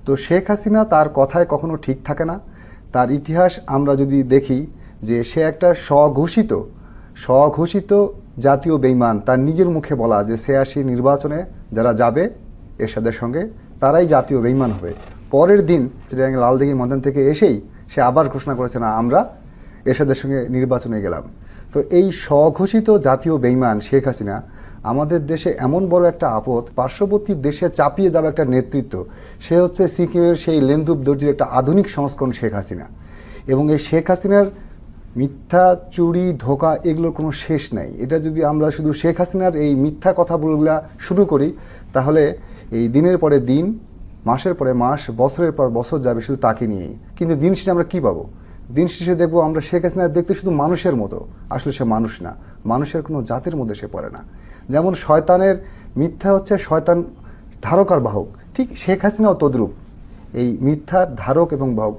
তো শেখ হাসিনা তার কথায় কখনো ঠিক থাকে না। তার ইতিহাস আমরা যদি দেখি যে সে একটা স্বঘোষিত জাতীয় বেঈমান। তার নিজের মুখে বলা যে ৮৬ নির্বাচনে যারা যাবে এরশাদের সঙ্গে তারাই জাতীয় বেঈমান হবে। পরের দিন লালদিঘি ময়দান থেকে এসেই সে আবার ঘোষণা করেছে না আমরা এরশাদের সঙ্গে নির্বাচনে গেলাম। তো এই স্বঘোষিত জাতীয় বেঈমান শেখ হাসিনা আমাদের দেশে এমন বড় একটা আপদ, পার্শ্ববর্তী দেশে চাপিয়ে যাওয়া একটা নেতৃত্ব। সে হচ্ছে সিকিমের সেই লেন্দুব দর্জির একটা আধুনিক সংস্করণ শেখ হাসিনা। এবং এই শেখ হাসিনার মিথ্যা, চুরি, ধোঁকা এগুলোর কোনো শেষ নাই। এটা যদি আমরা শুধু শেখ হাসিনার এই মিথ্যা কথাগুলো শুরু করি তাহলে এই দিনের পরে দিন, মাসের পরে মাস, বছরের পর বছর যাবে শুধু তাকে নিয়েই। কিন্তু দিন শেষে আমরা কী পাবো? দিন শেষে দেখবো আমরা শেখ হাসিনা দেখতে শুধু মানুষের মতো, আসলে সে মানুষ না, মানুষের কোনো জাতের মধ্যে সে পড়ে না। যেমন শয়তানের মিথ্যা হচ্ছে শয়তান ধারক আর বাহক, ঠিক শেখ হাসিনাও তদ্রূপ, এই মিথ্যার ধারক এবং বাহক।